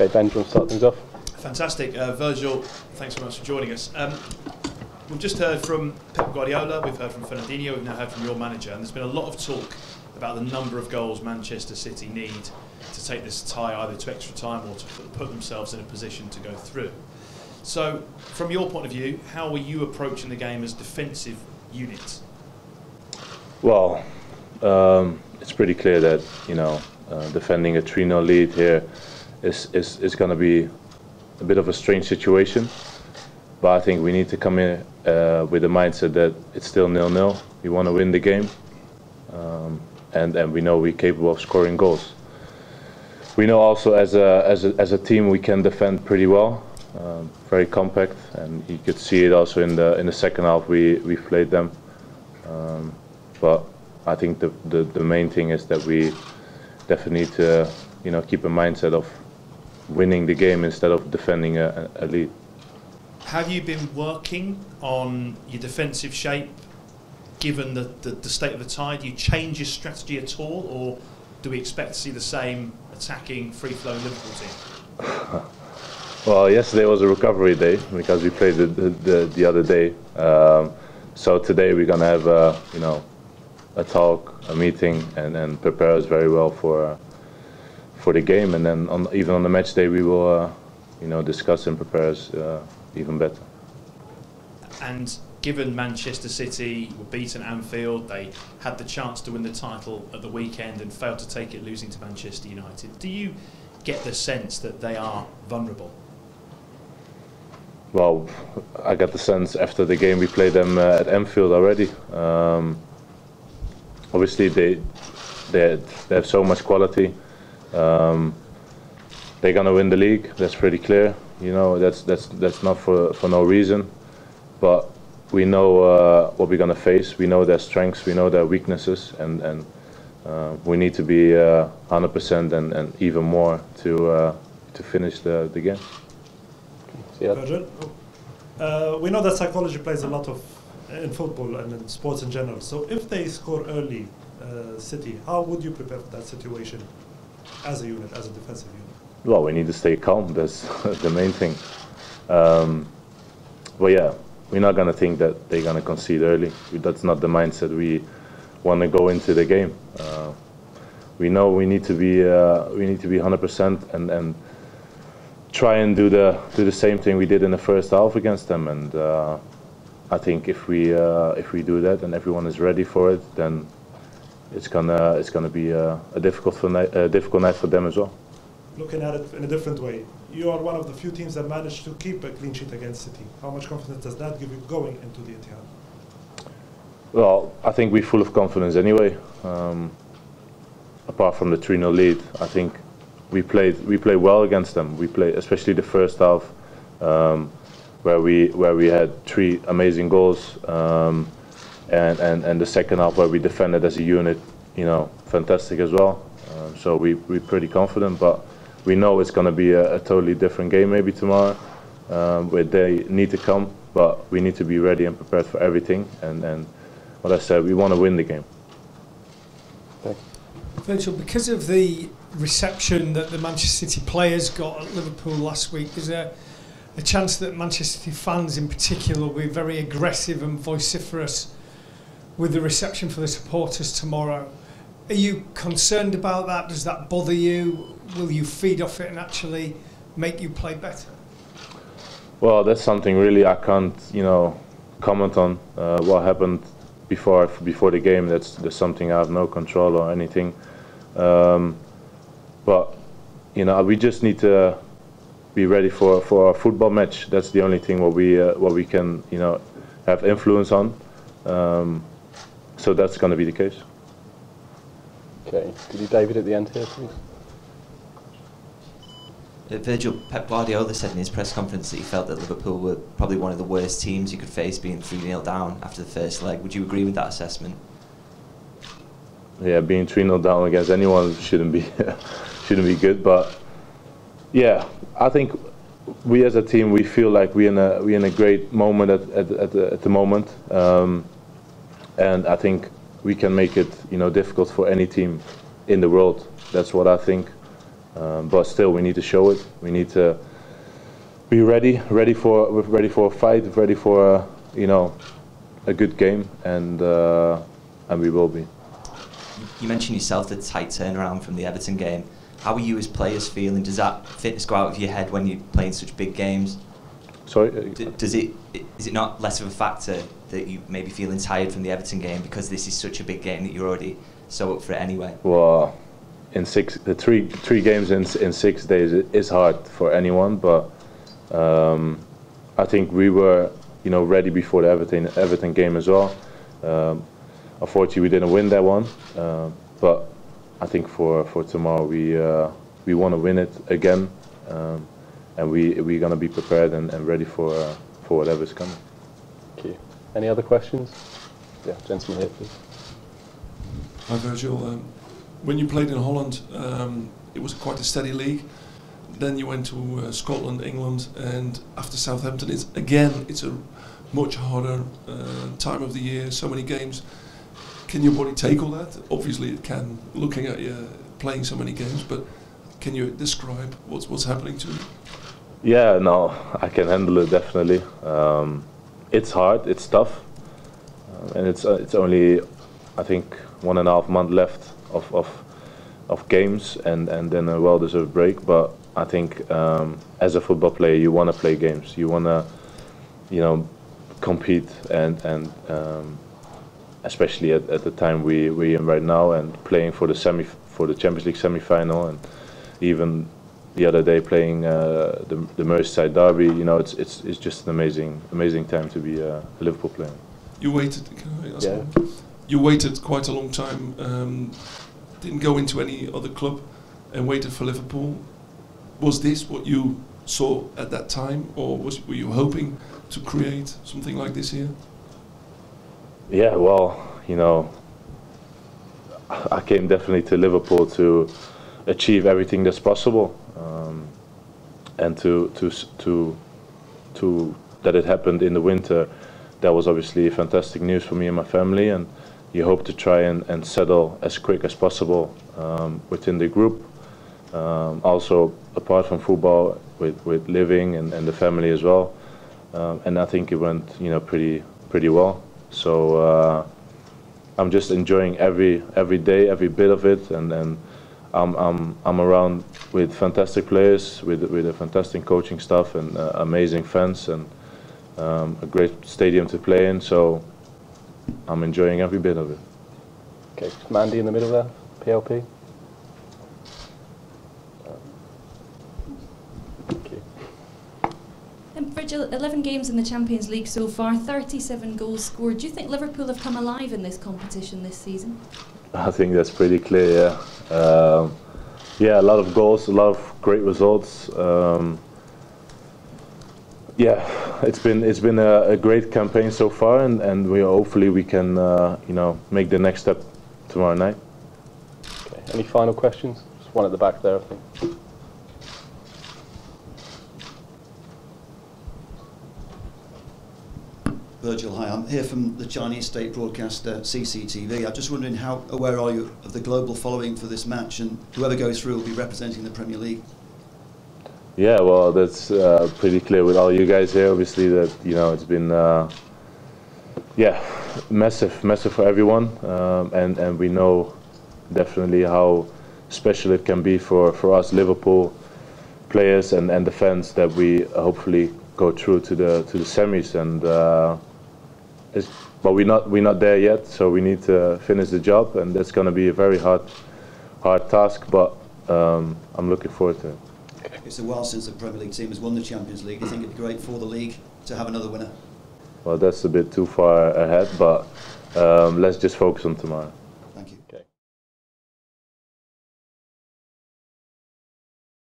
Okay, Ben, do you want to start things off? Fantastic. Virgil, thanks very much for joining us. We've just heard from Pep Guardiola, we've heard from Fernandinho, we've now heard from your manager, and there's been a lot of talk about the number of goals Manchester City need to take this tie either to extra time or to put themselves in a position to go through. So, from your point of view, how are you approaching the game as defensive units? Well, it's pretty clear that, defending a 3-0 lead here is going to be a bit of a strange situation. But I think we need to come in with the mindset that it's still 0-0. We want to win the game, and we know we're capable of scoring goals. We know also as a team we can defend pretty well, very compact, and you could see it also in the second half we played them. But I think the main thing is that we definitely need to keep a mindset of winning the game instead of defending a lead. Have you been working on your defensive shape given the state of the tie? Do you change your strategy at all, or do we expect to see the same attacking, free-flowing Liverpool team? Well, yesterday was a recovery day because we played the other day. So today we're gonna have a talk, a meeting, and prepare us very well for the game. And then even on the match day we will discuss and prepare us even better. And given Manchester City were beaten at Anfield, they had the chance to win the title at the weekend and failed to take it, losing to Manchester United. Do you get the sense that they are vulnerable? Well, I got the sense after the game we played them at Anfield already. Obviously they have so much quality. They're gonna win the league. That's pretty clear. That's not for no reason. But we know what we're gonna face. We know their strengths. We know their weaknesses, and we need to be 100% and even more to finish the game. Yeah. Virgil, we know that psychology plays a lot in football and in sports in general. So if they score early, City, how would you prepare for that situation as a unit, as a defensive unit? Well, we need to stay calm. That's the main thing. But yeah, we're not gonna think that they're gonna concede early. That's not the mindset we want to go into the game. We know we need to be 100% and try and do the same thing we did in the first half against them. And I think if we do that and everyone is ready for it, then it's gonna be a difficult night for them as well. Looking at it in a different way, you are one of the few teams that managed to keep a clean sheet against City. How much confidence does that give you going into the Etihad? Well, I think we're full of confidence anyway. Apart from the 3-0 lead, I think we played well against them. We played, especially the first half, where we had 3 amazing goals, and the second half where we defended as a unit, fantastic as well. So we're pretty confident, but we know it's going to be a totally different game maybe tomorrow, where they need to come, but we need to be ready and prepared for everything. And what I said, we want to win the game. Okay. Virgil, because of the reception that the Manchester City players got at Liverpool last week, there's a chance that Manchester City fans in particular will be very aggressive and vociferous with the reception for the supporters tomorrow. Are you concerned about that? Does that bother you? Will you feed off it and actually make you play better? Well, that's something really I can't, comment on. What happened before the game? That's something I have no control or anything. But we just need to be ready for a football match. That's the only thing what we can have influence on. So that's going to be the case. Okay. Could you, David, at the end here, please? Virgil, Pep Guardiola said in his press conference that he felt that Liverpool were probably one of the worst teams you could face, being 3-0 down after the first leg. Would you agree with that assessment? Yeah, being 3-0 down against anyone shouldn't be good. But yeah, I think we as a team, we feel like we're in a great moment at the moment, and I think we can make it difficult for any team in the world. That's what I think. but still we need to show it. We need to be ready for a fight, ready for a good game, and we will be. You mentioned yourself the tight turnaround from the Everton game. How are you as players feeling? Does that fitness go out of your head when you're playing such big games? Sorry? Is it not less of a factor that you maybe feeling tired from the Everton game because this is such a big game that you're already so up for it anyway? Well, the three games in 6 days is hard for anyone, but I think we were ready before the Everton game as well. Unfortunately, we didn't win that one, but I think for tomorrow we want to win it again, and we're going to be prepared and ready for whatever's coming. Thank you. Any other questions? Yeah, gentleman here, please. Hi Virgil. When you played in Holland, it was quite a steady league. Then you went to Scotland, England, and after Southampton, it's a much harder time of the year. So many games. Can your body take all that? Obviously it can, looking at you playing so many games, but can you describe what's happening to you? Yeah, no, I can handle it definitely. It's hard, it's tough, and it's only, I think, 1.5 months left of games, and then a well-deserved break. But I think as a football player, you want to play games. You want to, compete and especially at the time we're in right now, and playing for the Champions League semi-final, and even the other day playing the Merseyside derby. It's just an amazing time to be a Liverpool player. You waited. Can I ask Yeah. You waited quite a long time. Didn't go into any other club, and waited for Liverpool. Was this what you saw at that time, or were you hoping to create something like this here? Yeah, well, I came definitely to Liverpool to achieve everything that's possible, and to that it happened in the winter. That was obviously fantastic news for me and my family, and you hope to try and settle as quick as possible within the group. Also, apart from football, with living and the family as well, and I think it went pretty well. So I'm just enjoying every day, every bit of it, and I'm around with fantastic players, with a fantastic coaching staff, and amazing fans, and a great stadium to play in. So I'm enjoying every bit of it. Okay, Mandy in the middle there, PLP. Thank you. Virgil, 11 games in the Champions League so far, 37 goals scored. Do you think Liverpool have come alive in this competition this season? I think that's pretty clear, yeah. Yeah, a lot of goals, a lot of great results. Yeah, it's been a great campaign so far, and hopefully we can make the next step tomorrow night. Okay. Any final questions? Just one at the back there, I think. Virgil, hi. I'm here from the Chinese state broadcaster CCTV. I'm just wondering, how aware are you of the global following for this match, and whoever goes through will be representing the Premier League? Yeah, well, that's pretty clear with all you guys here. Obviously, that it's been massive for everyone, and we know definitely how special it can be for us Liverpool players and the fans that we hopefully go through to the semis, and but we're not there yet, so we need to finish the job, and that's going to be a very hard task, but I'm looking forward to it. It's a while since the Premier League team has won the Champions League. Do you think it'd be great for the league to have another winner? Well, that's a bit too far ahead, but let's just focus on tomorrow.